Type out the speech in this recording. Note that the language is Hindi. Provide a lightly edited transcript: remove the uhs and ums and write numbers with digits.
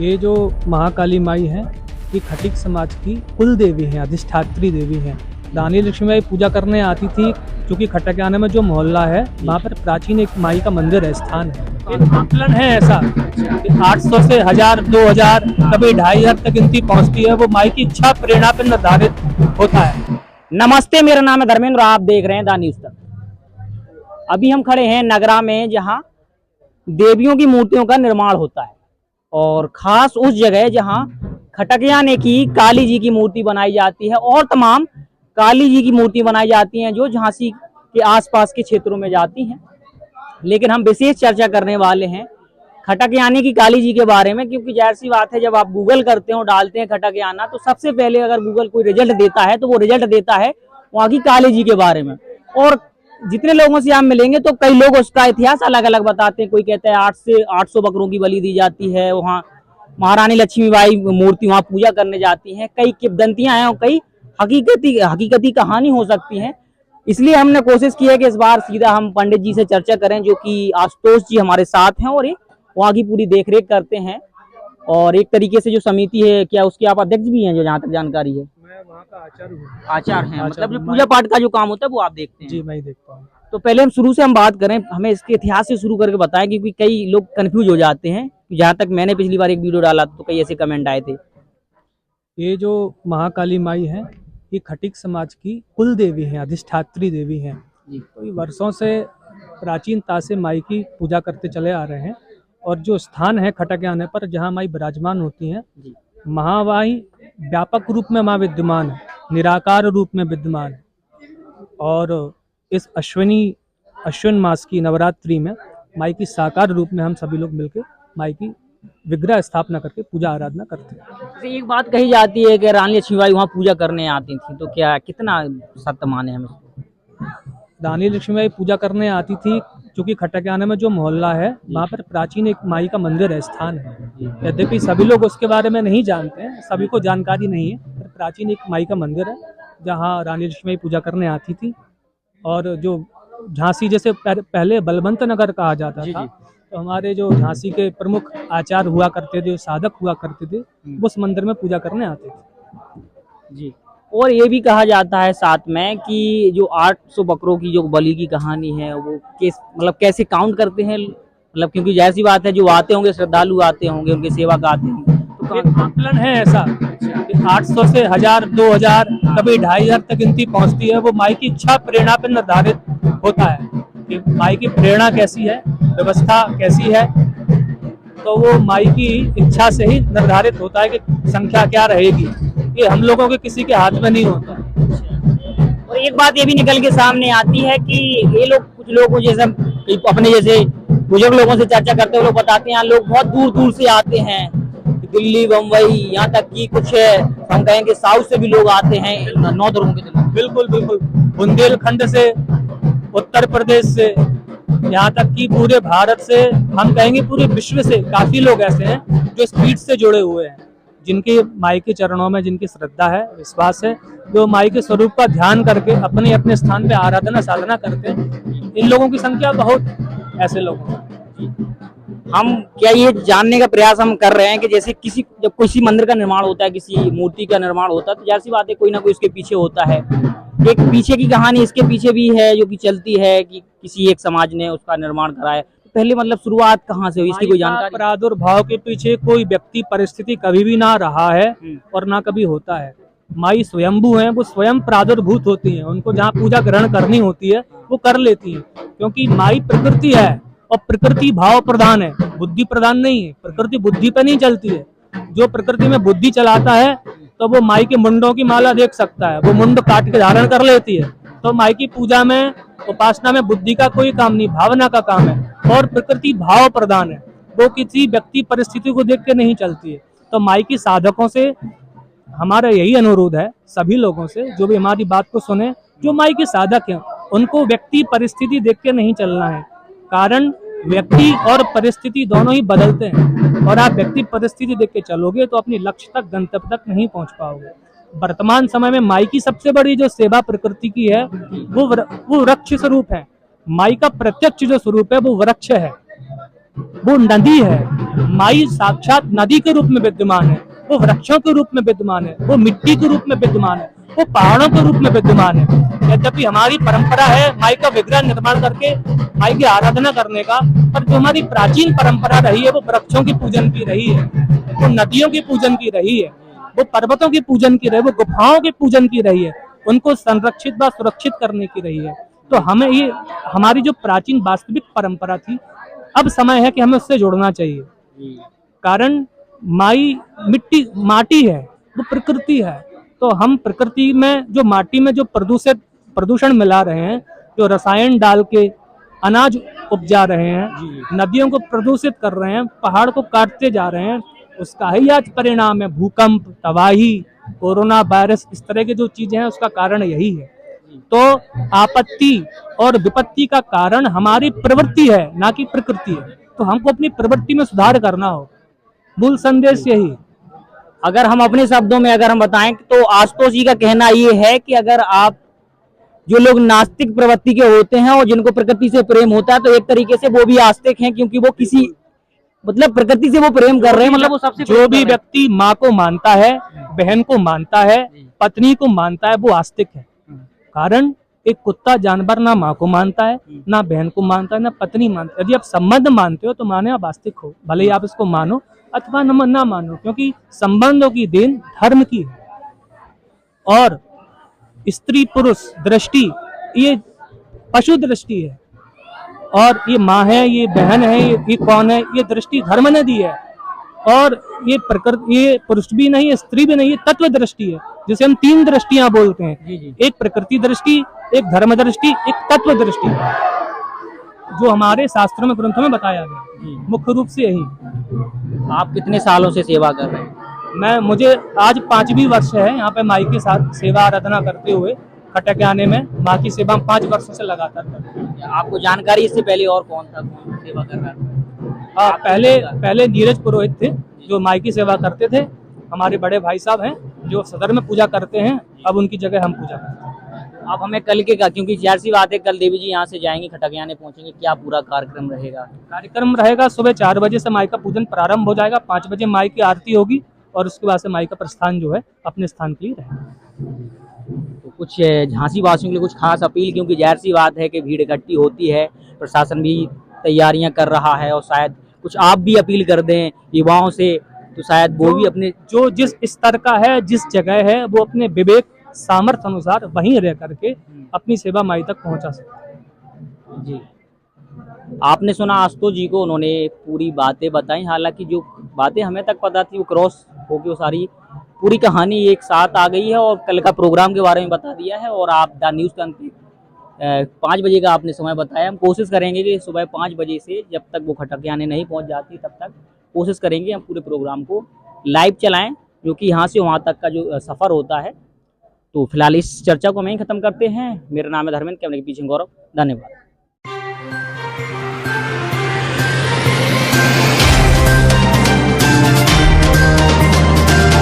ये जो महाकाली माई है, ये खटिक समाज की कुल देवी है, अधिष्ठात्री देवी है। रानी लक्ष्मीबाई पूजा करने आती थी, क्योंकि खटकियाना में जो मोहल्ला है वहाँ पर प्राचीन एक माई का मंदिर है, स्थान है। एक आकलन है ऐसा कि 800 से 1000, 2000, कभी 2500 तक गिनती पहुँचती है। वो माई की इच्छा प्रेरणा पर निर्धारित होता है। नमस्ते, मेरा नाम है धर्मेंद्र, आप देख रहे हैं द न्यूज़ तक। अभी हम खड़े हैं नगरा में, जहां देवियों की मूर्तियों का निर्माण होता है और खास उस जगह जहां खटकियाने की काली जी की मूर्ति बनाई जाती है और तमाम काली जी की मूर्ति बनाई जाती हैं जो झांसी के आसपास के क्षेत्रों में जाती हैं। लेकिन हम विशेष चर्चा करने वाले हैं खटकियाने की काली जी के बारे में, क्योंकि जाहिर सी बात है, जब आप गूगल करते हो, डालते हैं खटकियाना, तो सबसे पहले अगर गूगल कोई रिजल्ट देता है तो वो रिजल्ट देता है वहाँ की काली जी के बारे में। और जितने लोगों से आप मिलेंगे तो कई लोग उसका इतिहास अलग अलग बताते हैं। कोई कहता है 8 से 800 बकरों की बलि दी जाती है, वहाँ महारानी लक्ष्मीबाई मूर्ति वहाँ पूजा करने जाती हैं, कई किंवदंतियां हैं और कई हकीकती कहानी हो सकती है। इसलिए हमने कोशिश की है कि इस बार सीधा हम पंडित जी से चर्चा करें, जो कि आशुतोष जी हमारे साथ हैं और वहाँ की पूरी देखरेख करते हैं। और एक तरीके से जो समिति है, क्या उसके आप अध्यक्ष भी हैं, जो जहाँ तक जानकारी है? मैं वहाँ का आचार्य हूँ। आचार्य हैं, मतलब जो पूजा पाठ का जो काम होता है वो आप देखते हैं? जी, मैं ही देखता हूँ। तो पहले हम शुरू से हम बात करें, हमें इसके इतिहास से शुरू करके बताएं, क्योंकि कई लोग कंफ्यूज हो जाते हैं। जहाँ तक मैंने पिछली बार एक वीडियो डाला तो कई ऐसे कमेंट आए थे। ये जो महाकाली माई है, ये खटिक समाज की कुल देवी है, अधिष्ठात्री देवी है। तो वर्षों से प्राचीनता से माई की पूजा करते चले आ रहे हैं। और जो स्थान है खटकियाना पर, जहाँ माई विराजमान होती हैं, महामाई व्यापक रूप में माँ विद्यमान है, निराकार रूप में विद्यमान है। और इस अश्विन मास की नवरात्रि में माई की साकार रूप में हम सभी लोग मिलकर माई की विग्रह स्थापना करके पूजा आराधना करते हैं। तो एक बात कही जाती है कि रानी लक्ष्मीबाई वहाँ पूजा करने आती थी, तो क्या कितना सत्य माने हम इसको? रानी लक्ष्मीबाई पूजा करने आती थी, क्योंकि खटकियाना में जो मोहल्ला है वहाँ पर प्राचीन एक माई का मंदिर है, स्थान है। यद्यपि सभी लोग उसके बारे में नहीं जानते हैं, सभी को जानकारी नहीं है, पर प्राचीन एक माई का मंदिर है जहाँ रानी लक्ष्मीबाई पूजा करने आती थी। और जो झांसी, जैसे पहले बलवंत नगर कहा जाता था, तो हमारे जो झांसी के प्रमुख आचार्य हुआ करते थे, जो साधक हुआ करते थे, वो उस मंदिर में पूजा करने आते थे। जी। और ये भी कहा जाता है साथ में कि जो 800 बकरों की जो बलि की कहानी है, वो कैसे काउंट करते हैं, मतलब क्योंकि जाहिर सी बात है, जो आते होंगे श्रद्धालु आते होंगे, उनके सेवक आते होंगे, तो एक आकलन है ऐसा कि 800 से 1000, 2000, कभी 2500 तक गिनती पहुँचती है। वो माई की इच्छा प्रेरणा पर निर्धारित होता है कि माई की प्रेरणा कैसी है, व्यवस्था कैसी है। तो वो माई की इच्छा से ही निर्धारित होता है कि संख्या क्या रहेगी। ये हम लोगों के किसी के हाथ में नहीं होता। और एक बात ये भी निकल के सामने आती है कि ये लोग, कुछ लोग जैसे अपने जैसे बुजुर्ग लोगों से चर्चा करते हुए लोग बताते हैं, लोग बहुत दूर दूर से आते हैं, दिल्ली, बम्बई, यहाँ तक कि कुछ हम कहेंगे साउथ से भी लोग आते हैं, नॉर्थ के लोग। बिल्कुल बिल्कुल, बुंदेलखंड से, उत्तर प्रदेश से, यहाँ तक कि पूरे भारत से, हम कहेंगे पूरे विश्व से काफी लोग ऐसे हैं जो इस पीठ से जुड़े हुए हैं, जिनकी माई के चरणों में जिनकी श्रद्धा है, विश्वास है, जो माई के स्वरूप का ध्यान करके अपने अपने स्थान पे आराधना साधना करते हैं। इन लोगों की संख्या बहुत, ऐसे लोगों की। हम क्या ये जानने का प्रयास हम कर रहे हैं कि जैसे जब किसी मंदिर का निर्माण होता है, किसी मूर्ति का निर्माण होता है, तो जाहिर सी बात है, कोई ना कोई इसके पीछे होता है। एक पीछे की कहानी इसके पीछे भी है, जो कि चलती है कि किसी एक समाज ने उसका निर्माण कराया। पहले मतलब शुरुआत कहाँ से हुई, इसकी कोई जानकारी? प्रादुर्भाव के पीछे कोई व्यक्ति परिस्थिति कभी भी ना रहा है और ना कभी होता है। माई स्वयंभू हैं, वो स्वयं प्रादुर्भूत होती हैं। उनको जहाँ पूजा ग्रहण करनी होती है वो कर लेती हैं, क्योंकि माई प्रकृति है और प्रकृति भाव प्रधान है, बुद्धि प्रधान नहीं है। प्रकृति बुद्धि पे नहीं चलती है। जो प्रकृति में बुद्धि चलाता है तो वो माई के मुंडों की माला देख सकता है, वो मुंड काट के धारण कर लेती है। तो माई की पूजा में, उपासना में बुद्धि का कोई काम नहीं, भावना का काम है। और प्रकृति भाव प्रधान है, वो किसी व्यक्ति परिस्थिति को देख के नहीं चलती है। तो माई की साधकों से हमारा यही अनुरोध है, सभी लोगों से जो भी हमारी बात को सुने, जो माई के साधक हैं, उनको व्यक्ति परिस्थिति देख के नहीं चलना है। कारण व्यक्ति और परिस्थिति दोनों ही बदलते हैं, और आप व्यक्ति परिस्थिति देख के चलोगे तो अपनी लक्ष्य तक, गंतव्य तक नहीं पहुंच पाओगे। वर्तमान समय में माई की सबसे बड़ी जो सेवा प्रकृति की है, वो वृक्ष स्वरूप है। माई का प्रत्यक्ष जो स्वरूप है वो वृक्ष है। वो नदी है, माई साक्षात नदी के रूप में विद्यमान है, वो वृक्षों के रूप में विद्यमान है, वो मिट्टी के रूप में विद्यमान है, वो पहाड़ों के रूप में विद्यमान है। यद्यपि हमारी परंपरा है माई का विग्रह निर्माण करके माई की आराधना करने का, पर जो हमारी प्राचीन परंपरा रही है वो वृक्षों की पूजन की रही है, वो नदियों की पूजन की रही है, वो पर्वतों की पूजन की रही है, वो गुफाओं की पूजन की रही है, उनको संरक्षित व सुरक्षित करने की रही है। तो हमें ये हमारी जो प्राचीन वास्तविक परंपरा थी, अब समय है कि हमें उससे जुड़ना चाहिए। कारण माई माटी है, वो प्रकृति है, तो हम प्रकृति में जो माटी में जो प्रदूषण मिला रहे हैं, जो रसायन डाल के अनाज उपजा रहे हैं, नदियों को प्रदूषित कर रहे हैं, पहाड़ को काटते जा रहे हैं, उसका ही आज परिणाम है भूकंप, तबाही, कोरोना वायरस, इस तरह की जो चीजें हैं उसका कारण यही है। तो आपत्ति और विपत्ति का कारण हमारी प्रवृत्ति है, ना कि प्रकृति है। तो हमको अपनी प्रवृत्ति में सुधार करना हो, मूल संदेश यही। अगर हम अपने शब्दों में अगर हम बताएं तो आशुतोष जी का कहना ये है कि अगर आप जो लोग नास्तिक प्रवृत्ति के होते हैं और जिनको प्रकृति से प्रेम होता है, तो एक तरीके से वो भी आस्तिक हैं, क्योंकि वो किसी मतलब प्रकृति से वो प्रेम कर रहे हैं, मतलब वो सबसे जो भी व्यक्ति माँ को मानता है, बहन को मानता है, पत्नी को मानता है, वो आस्तिक है। कारण एक कुत्ता जानवर ना माँ को मानता है, ना बहन को मानता है, ना पत्नी मानता है। यदि आप संबंध मानते हो तो माने आप आस्तिक हो, भले ही आप इसको मानो अथवा ना मानो, क्योंकि संबंधों की देन धर्म की है। और स्त्री पुरुष दृष्टि ये पशु दृष्टि है, और ये माँ है, ये बहन है, ये कौन है, ये दृष्टि धर्म ने दी है। और ये प्रकृति, ये पुरुष भी नहीं है, स्त्री भी नहीं है, तत्व दृष्टि है, जिसे हम तीन दृष्टियां बोलते हैं। एक प्रकृति दृष्टि, एक धर्म दृष्टि, एक तत्व दृष्टि, जो हमारे शास्त्रों में, ग्रंथों में बताया गया। मुख्य रूप से यही। आप कितने सालों से सेवा कर रहे हैं? मुझे आज 5वीं वर्ष है यहाँ पे माई के साथ सेवा आराधना करते हुए खटकयाने में। माँ की सेवा 5 वर्षों से लगातार करते हैं। आपको जानकारी इससे पहले और कौन सेवा कर रहा था? पहले नीरज पुरोहित थे जो माई की सेवा करते थे। हमारे बड़े भाई साहब हैं जो सदर में पूजा करते हैं, अब उनकी जगह हम पूजा करते हैं। आप हमें कल के का, क्योंकि जाहिर सी बात है कल देवी जी यहाँ से जाएंगी, खटकयाने पहुंचेंगे, क्या पूरा कार्यक्रम रहेगा? कार्यक्रम रहेगा सुबह 4 बजे से माई का पूजन प्रारंभ हो जाएगा, 5 बजे माई की आरती होगी और उसके बाद से माई का प्रस्थान जो है अपने स्थान के लिए रहेगा। तो कुछ झांसी वासियों के लिए कुछ खास अपील, क्योंकि जाहिर सी बात है कि भीड़ इकट्ठी होती है, प्रशासन भी तैयारियां कर रहा है, और शायद कुछ आप भी अपील कर दें युवाओं से, तो शायद वो भी अपने जो जिस स्तर का है, जिस जगह है, वो अपने विवेक सामर्थ्य अनुसार वहीं रह करके अपनी सेवा माई तक पहुंचा सकते। जी, आपने सुना आशुतोष जी को, उन्होंने पूरी बातें बताई। हालांकि जो बातें हमें तक पता थी वो क्रॉस होके वो सारी पूरी कहानी एक साथ आ गई है, और कल का प्रोग्राम के बारे में बता दिया है। और आप द न्यूज़ का 5 बजे का आपने समय बताया। हम कोशिश करेंगे कि सुबह 5 बजे से जब तक वो खटकयाने नहीं पहुंच जाती तब तक कोशिश करेंगे हम पूरे प्रोग्राम को लाइव चलाएं, जो कि यहाँ से वहाँ तक का जो सफ़र होता है। तो फिलहाल इस चर्चा को हम यहीं ख़त्म करते हैं। मेरा नाम है धर्मेंद्र, कैमरे के पीछे गौरव। धन्यवाद।